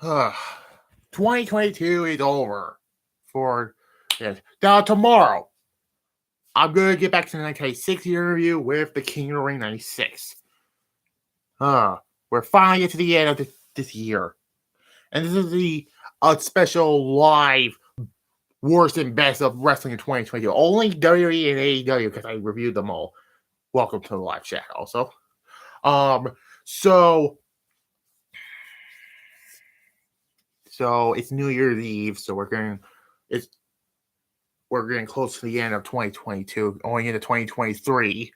2022 is over for this. Now, tomorrow, I'm going to get back to the 1996 interview with the King of the Ring 96. We're finally to the end of this year. And this is the special live worst and best of wrestling in 2022. Only WWE and AEW because I reviewed them all. Welcome to the live chat also. So it's New Year's Eve, so we're getting close to the end of 2022, going into 2023.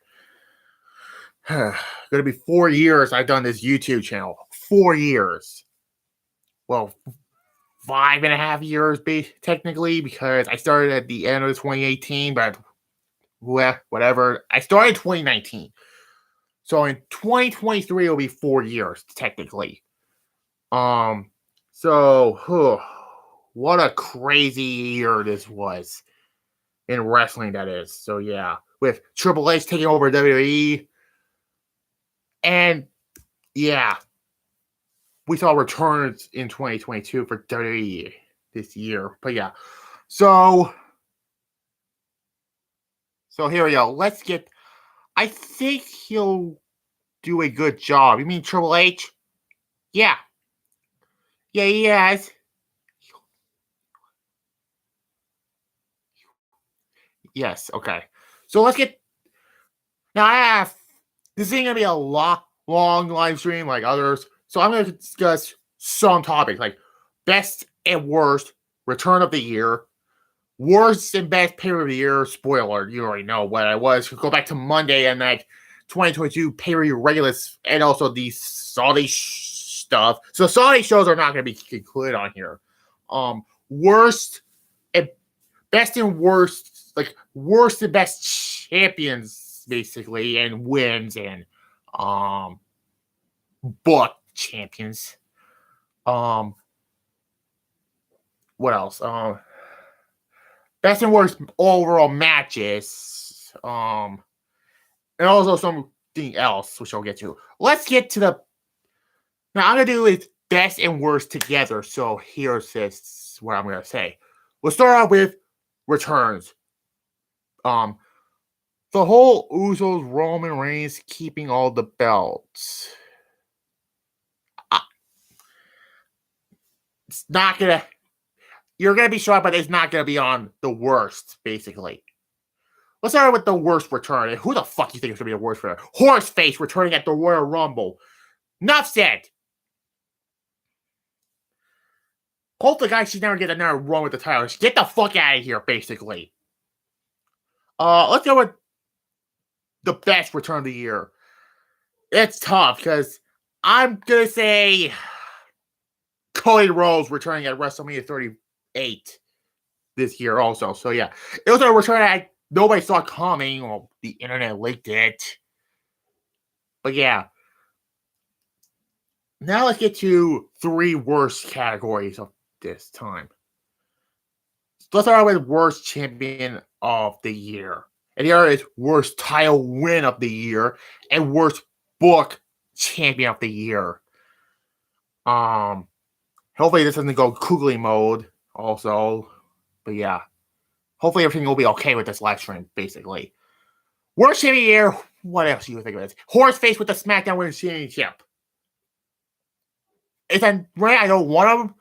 Gonna be 4 years I've done this YouTube channel. 4 years. Well, 5.5 years, technically, because I started at the end of 2018, but whatever. I started in 2019. So in 2023, it'll be 4 years, technically. So, what a crazy year this was in wrestling, that is. So, yeah, with Triple H taking over WWE, and, yeah, we saw returns in 2022 for WWE this year. But, yeah, so here we go. Let's get, I think he'll do a good job. You mean Triple H? Yeah. Yeah, he has. Yes, okay. So let's get... Now, this ain't going to be a long live stream like others. So I'm going to discuss some topics like best and worst return of the year, worst and best pay of the year. Spoiler, you already know what I was. Go back to Monday and like 2022 pay-per-view regulars, and also the Saudi stuff. So Saudi shows are not going to be included on here. Worst and best and worst, like worst and best champions, basically, and wins and book champions. What else? Best and worst overall matches. And also something else, which I'll get to. Let's get to the... Now, I'm going to do it best and worst together. So here's what I'm going to say. We'll start out with returns. The whole Usos Roman Reigns keeping all the belts. It's not going to... You're going to be shocked, but it's not going to be on the worst, basically. Let's start with the worst return. And who the fuck you think is going to be the worst return? Horseface returning at the Royal Rumble. Enough said. Hope the guy should never get another run with the title. Get the fuck out of here, basically. Let's go with the best return of the year. It's tough, because I'm going to say Cody Rhodes returning at WrestleMania 38 this year also. So, yeah. It was a return that nobody saw coming. Well, the internet leaked it. But, yeah. Now let's get to 3 worst categories of this time. Let's start with worst champion of the year. And the other is worst title win of the year and worst book champion of the year. Hopefully this doesn't go Kugli mode also. But yeah. Hopefully everything will be okay with this live stream, basically. Worst champion of the year. What else do you think of this? Horseface with the SmackDown Women's Championship. It's a rant I don't want to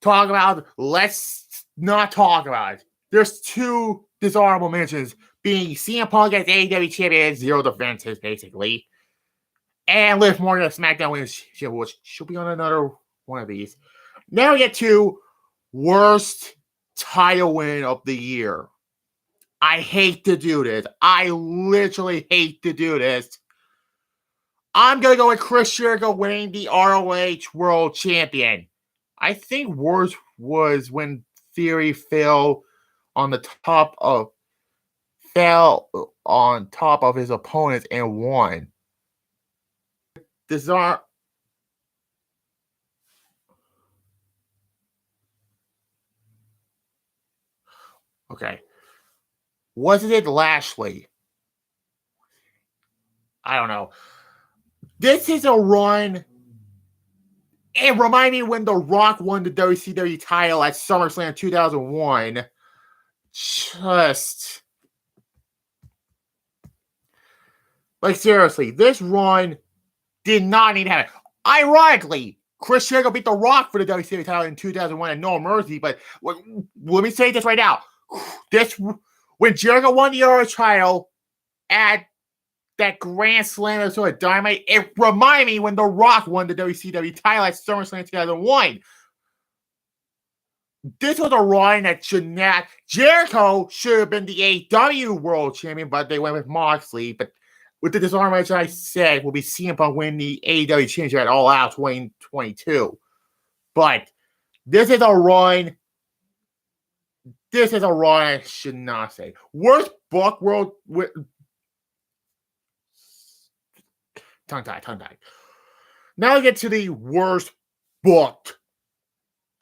talk about. Let's not talk about it. There's 2 dishonorable mentions, being CM Punk as AEW champion, 0 defenses, basically. And Liv Morgan as SmackDown Women's Championship, which should be on another one of these. Now we get to worst title win of the year. I hate to do this. I literally hate to do this. I'm going to go with Chris Jericho winning the ROH World Champion. I think worst was when Theory fell on top of his opponents and won. Okay. Wasn't it Lashley? I don't know. This is a run It reminded me when The Rock won the WCW title at SummerSlam 2001. Just like seriously, this run did not need to happen. Ironically, Chris Jericho beat The Rock for the WCW title in 2001 at No Mercy, but let me say this right now. When Jericho won the Euro title at that Grand Slam episode of Dynamite, it reminded me when The Rock won the WCW title at SummerSlam 2001. This was a run that should not. Jericho should have been the AEW World Champion, but they went with Moxley. But with the Disarm match, I said will be CM Punk win the AEW Championship at All Out 2022. But this is a run. This is a run I should not say. Worst book world. Tongue tied. Now we get to the worst booked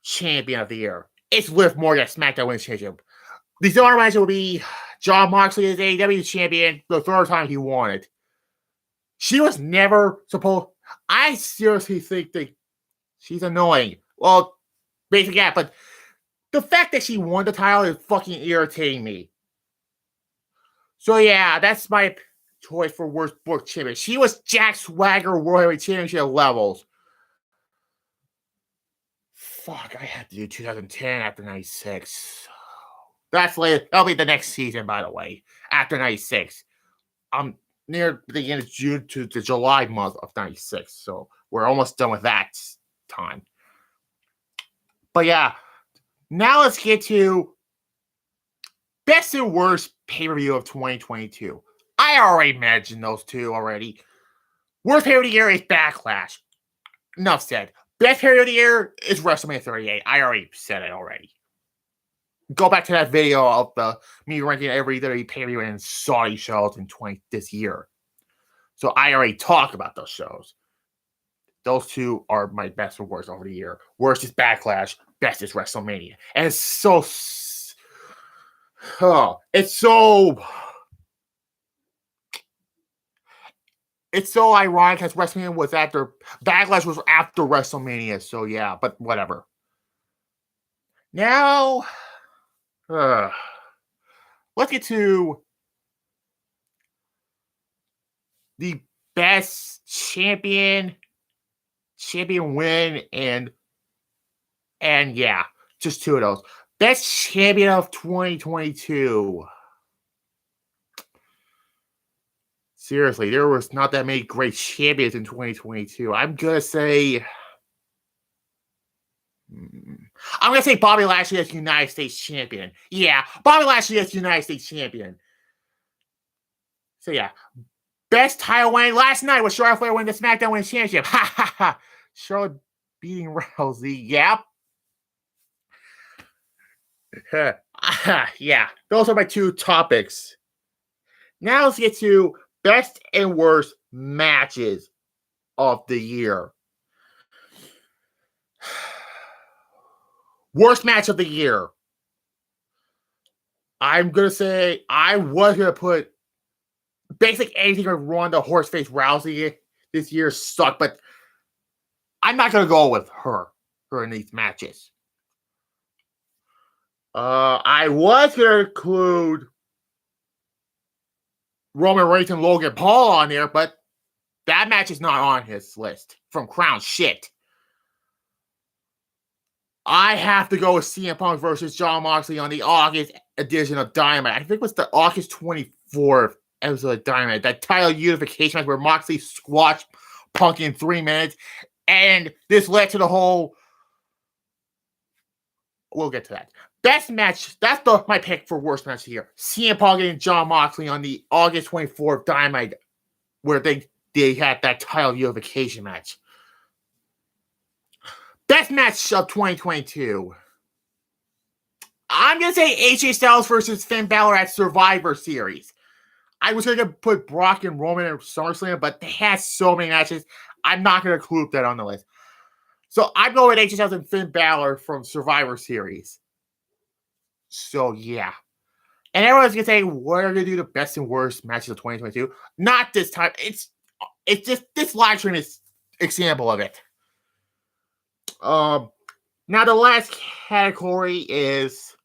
champion of the year. It's Liv Morgan, SmackDown Women's Champion. The other match will be Jon Moxley as AEW champion, the third time he won it. She was never supposed. I seriously think that she's annoying. Well, basically, yeah, but the fact that she won the title is fucking irritating me. So yeah, that's my choice for worst book champion. She was Jack Swagger World Heavyweight Championship levels. Fuck, I had to do 2010 after 96. That's later. That'll be the next season, by the way. After 96. I'm near the end of June to the July month of 96. So we're almost done with that time. But yeah, now let's get to best and worst pay-per-view of 2022. I already mentioned those two already. Worst pay-per-view of the year is Backlash. Enough said. Best pay-per-view of the year is WrestleMania 38. I already said it already. Go back to that video of me ranking every pay-per-view in Saudi shows in this year. So I already talked about those shows. Those two are my best or worst over the year. Worst is Backlash. Best is WrestleMania. And it's so ironic because WrestleMania was after Backlash was after WrestleMania. So yeah, but whatever. Now, let's get to the best champion win, and yeah, just two of those. Best champion of 2022. Seriously, there was not that many great champions in 2022. I'm gonna say Bobby Lashley as United States champion. Yeah, Bobby Lashley as United States champion. So yeah, best title win last night was Charlotte Flair winning the SmackDown Women's Championship. Ha ha ha! Charlotte beating Rousey. Yep. Yeah, those are my two topics. Now let's get to best and worst matches of the year. Worst match of the year. I'm going to say I was going to put basically anything with Ronda Horseface Rousey this year sucked, but I'm not going to go with her in these matches. I was going to include Roman Reigns and Logan Paul on there, but that match is not on his list from Crown Shit. I have to go with CM Punk versus Jon Moxley on the August edition of Dynamite. I think it was the August 24th episode of Dynamite. That title unification match where Moxley squashed Punk in 3 minutes. And this led to the whole... We'll get to that. Best match, that's my pick for worst match here. CM Punk and Jon Moxley on the August 24th Dynamite where they had that title unification match. Best match of 2022. I'm going to say AJ Styles versus Finn Balor at Survivor Series. I was going to put Brock and Roman at SummerSlam, but they had so many matches. I'm not going to include that on the list. So I'm going with AJ Styles and Finn Balor from Survivor Series. So yeah. And everyone's going to say, what are going to do the best and worst matches of 2022? Not this time. It's just, this live stream is example of it. Now the last category is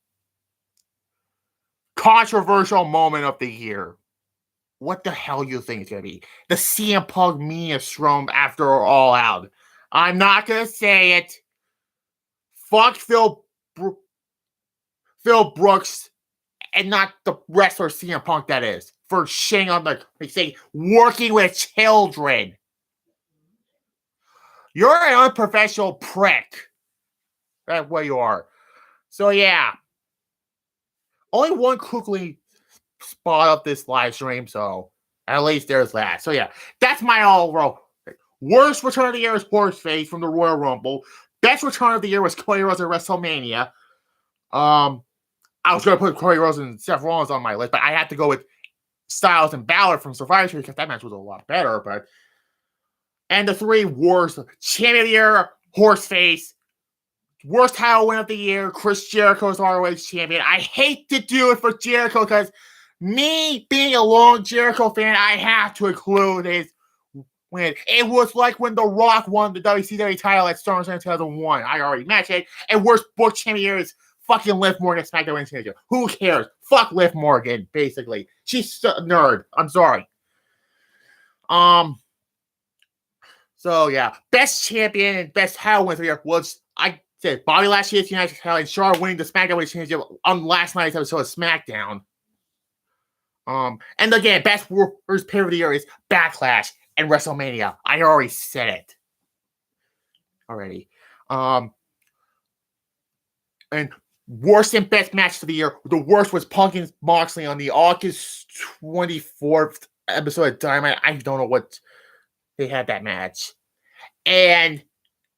controversial moment of the year. What the hell you think it's gonna be? The CM Punk Mania Strom after All Out. I'm not gonna say it. Fuck Phil Brooks and not the wrestler CM Punk that is for shitting on working with children. You're an unprofessional prick. That's what you are. So yeah. Only one quickly spot up this live stream, so at least there's that. So yeah, that's my all-roll. Worst return of the year is Horseface from the Royal Rumble. Best return of the year was Cody Rhodes at WrestleMania. I was going to put Cody Rhodes and Seth Rollins on my list, but I had to go with Styles and Balor from Survivor Series because that match was a lot better. And the three worst: Champion of the Year, Horseface. Worst title win of the year, Chris Jericho's ROH champion. I hate to do it for Jericho because me being a long Jericho fan, I have to include his win. It was like when The Rock won the WCW title at SummerSlam 2001. I already mentioned it. And worst book champion is fucking Liv Morgan, SmackDown Women's Champion. Who cares? Fuck Liv Morgan, basically. She's a nerd. I'm sorry. So yeah, best champion and best title win of the year was Bobby Lashley's United title and Charlotte winning the SmackDown Women's Championship on last night's episode of SmackDown. And again, best worst pay of the year is Backlash and WrestleMania. I already said it. Already. And worst and best match of the year. The worst was Punk and Moxley on the August 24th episode of Dynamite. I don't know what they had that match. And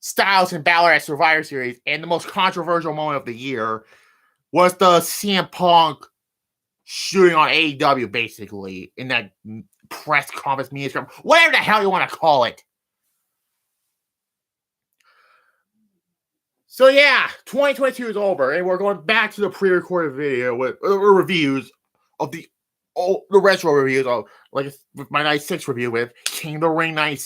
Styles and Balor at Survivor Series, and the most controversial moment of the year was the CM Punk shooting on AEW, basically, in that press conference media, whatever the hell you want to call it. So yeah, 2022 is over, and we're going back to the pre-recorded video with reviews of the retro reviews of with my Night 6 review with King of the Ring 96.